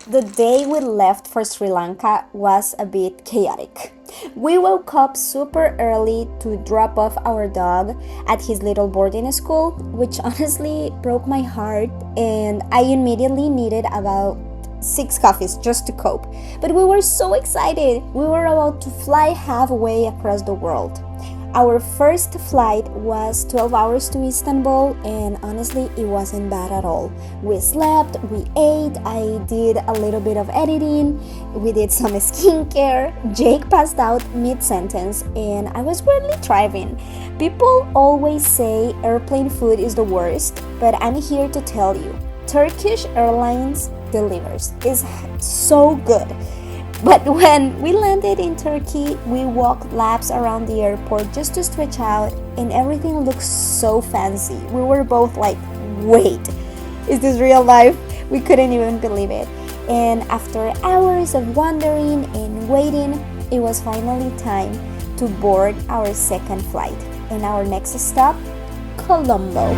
The day we left for Sri Lanka was a bit chaotic. We woke up super early to drop off our dog at his little boarding school, which honestly broke my heart, and I immediately needed about 6 coffees just to cope. But we were so excited! We were about to fly halfway across the world. Our first flight was 12 hours to Istanbul, and honestly, it wasn't bad at all. We slept, we ate, I did a little bit of editing, we did some skincare. Jake passed out mid-sentence, and I was really thriving. People always say airplane food is the worst, but I'm here to tell you, Turkish Airlines delivers. It's so good. But when we landed in Turkey, we walked laps around the airport just to stretch out, and everything looked so fancy. We were both like, wait, is this real life? We couldn't even believe it. And after hours of wandering and waiting, it was finally time to board our second flight. And our next stop, Colombo.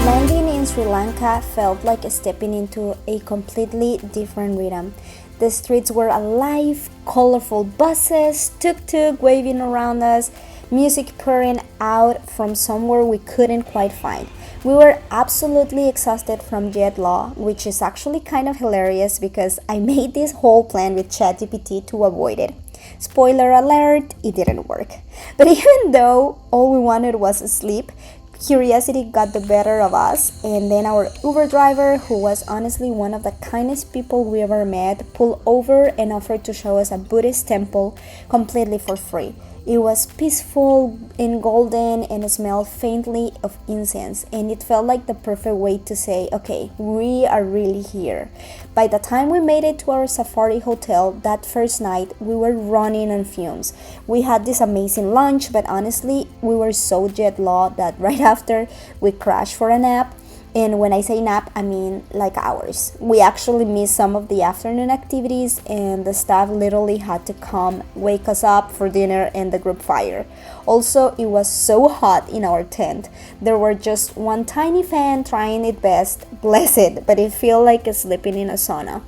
Landing in Sri Lanka felt like stepping into a completely different rhythm. The streets were alive, colorful buses, tuk-tuk waving around us, music pouring out from somewhere we couldn't quite find. We were absolutely exhausted from jet lag, which is actually kind of hilarious because I made this whole plan with ChatGPT to avoid it. Spoiler alert, it didn't work. But even though all we wanted was sleep, curiosity got the better of us, and then our Uber driver, who was honestly one of the kindest people we ever met, pulled over and offered to show us a Buddhist temple completely for free. It was peaceful and golden and smelled faintly of incense, and it felt like the perfect way to say, okay, we are really here. By the time we made it to our safari hotel that first night, we were running on fumes. We had this amazing lunch, but honestly, we were so jet lagged that right after we crashed for a nap. And when I say nap, I mean like hours. We actually missed some of the afternoon activities, and the staff literally had to come wake us up for dinner and the group fire. Also, it was so hot in our tent. There were just one tiny fan trying its best, bless it, but it felt like sleeping in a sauna.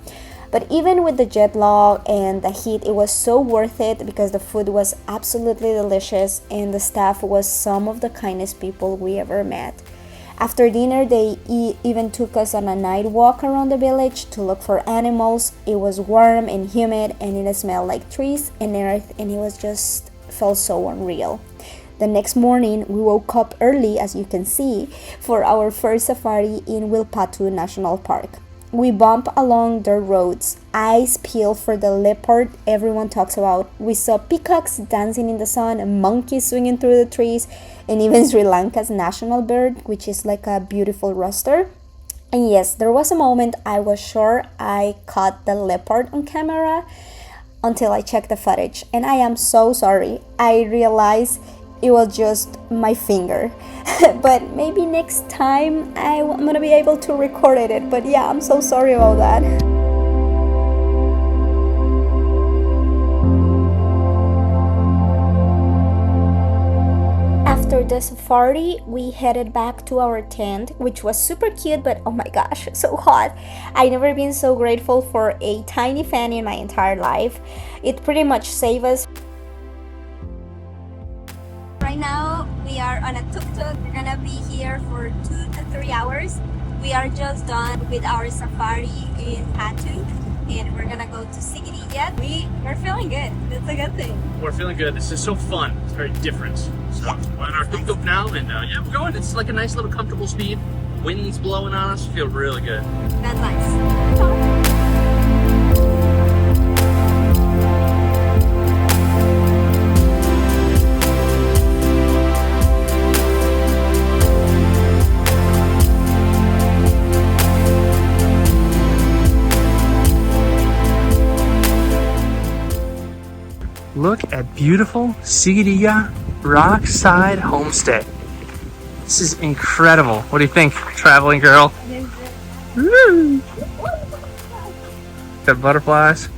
But even with the jet lag and the heat, it was so worth it because the food was absolutely delicious and the staff was some of the kindest people we ever met. After dinner, they even took us on a night walk around the village to look for animals. It was warm and humid, and it smelled like trees and earth, and it was just felt so unreal. The next morning, we woke up early, as you can see, for our first safari in Wilpatu National Park. We bumped along dirt roads, eyes peeled for the leopard everyone talks about. We saw peacocks dancing in the sun, monkeys swinging through the trees, and even Sri Lanka's national bird, which is like a beautiful rooster. And yes, there was a moment I was sure I caught the leopard on camera until I checked the footage, and I am so sorry. I realized it was just my finger. But maybe next time I'm gonna be able to record it. But yeah, I'm so sorry about that. After the safari, we headed back to our tent, which was super cute, but oh my gosh, so hot. I never been so grateful for a tiny fan in my entire life. It pretty much saved us. Right now, we are on a tuk-tuk. We're gonna be here for 2 to 3 hours. We are just done with our safari in Patu, and we're gonna go to Sigiriya. We're feeling good. That's a good thing. We're feeling good. This is so fun. It's very different. So we're on our tuk-tuk now, and yeah, we're going. It's like a nice little comfortable speed. Wind's blowing on us. Feel really good. That's nice. Look at beautiful Sigiriya Rockside Homestay. This is incredible. What do you think, traveling girl? Woo! Got butterflies.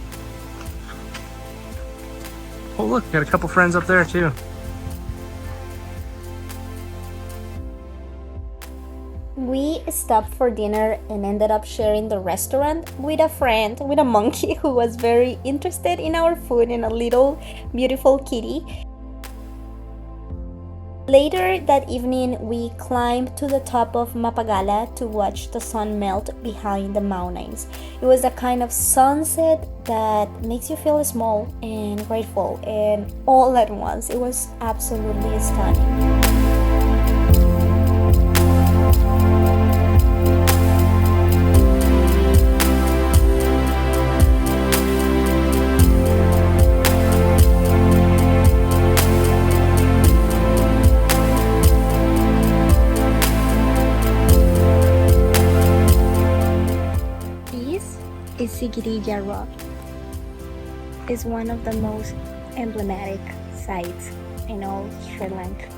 Oh look, got a couple friends up there too. We stopped for dinner and ended up sharing the restaurant with a friend, with a monkey who was very interested in our food and a little beautiful kitty. Later that evening, we climbed to the top of Mapagala to watch the sun melt behind the mountains. It was a kind of sunset that makes you feel small and grateful, and all at once. It was absolutely stunning. Is Sigiriya Rock. Is one of the most emblematic sites in all Sri Lanka.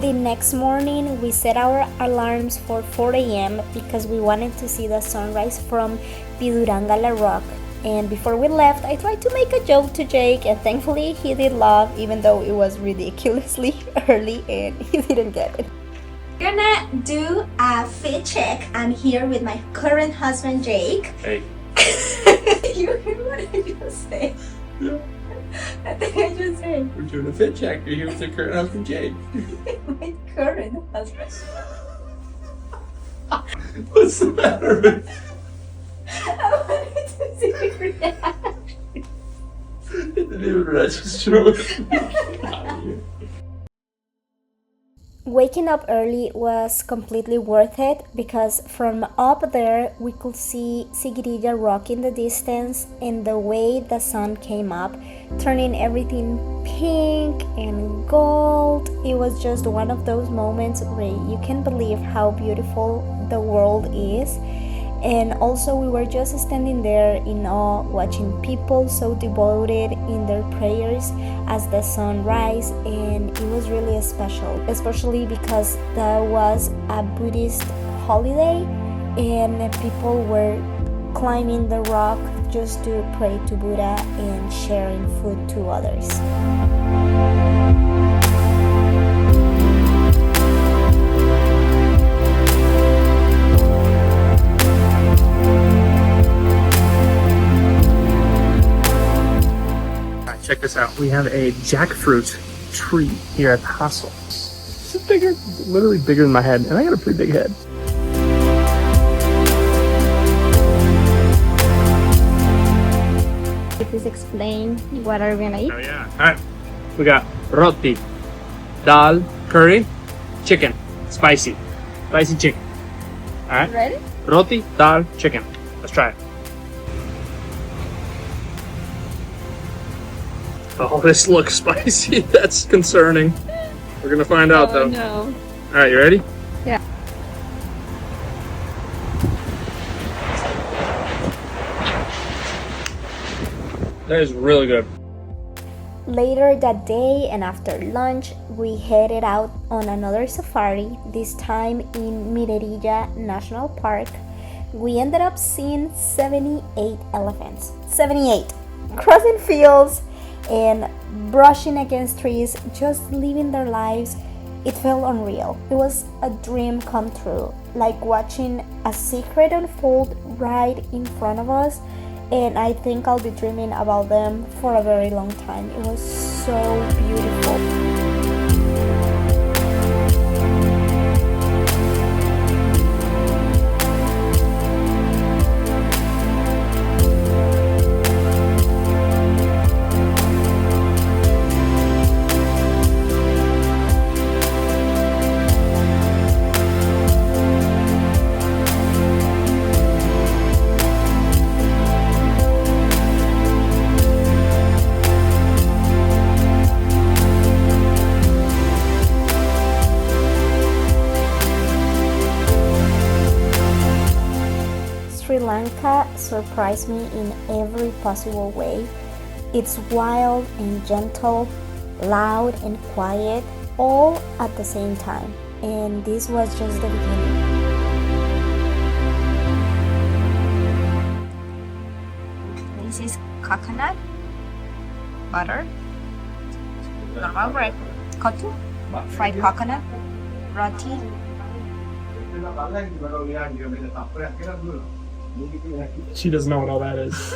The next morning, we set our alarms for 4 a.m. because we wanted to see the sunrise from Pidurangala Rock. And before we left, I tried to make a joke to Jake, and thankfully he did laugh, even though it was ridiculously early and he didn't get it. We're gonna do a fit check. I'm here with my current husband, Jake. Hey. You heard what I just said? Yeah. I think I just said. We're doing a fit check. You're here with your current husband, Jake. My current husband. What's the matter with I wanted to see your reaction. It didn't even register with me. Waking up early was completely worth it because from up there we could see Sigiriya Rock in the distance, and the way the sun came up, turning everything pink and gold. It was just one of those moments where you can't believe how beautiful the world is. And also we were just standing there in awe, watching people so devoted in their prayers as the sun rise, and it was really special, especially because that was a Buddhist holiday and people were climbing the rock just to pray to Buddha and sharing food to others. Check this out. We have a jackfruit tree here at the hostel. This is bigger, literally bigger than my head, and I got a pretty big head. Please explain what are we gonna eat? Oh yeah. All right. We got roti, dal, curry, chicken, spicy chicken. All right. Ready? Roti, dal, chicken. Let's try it. Oh, this looks spicy. That's concerning. We're gonna find out though. No. All right, you ready? Yeah. That is really good. Later that day and after lunch, we headed out on another safari, this time in Sigiriya National Park. We ended up seeing 78 elephants. 78! Crossing fields and brushing against trees, just living their lives. It felt unreal. It was a dream come true, like watching a secret unfold right in front of us, and I think I'll be dreaming about them for a very long time. It was so beautiful. Sri Lanka surprised me in every possible way. It's wild and gentle, loud and quiet, all at the same time. And this was just the beginning. coconut, butter, normal bread, kotu, fried coconut, roti. She doesn't know what all that is.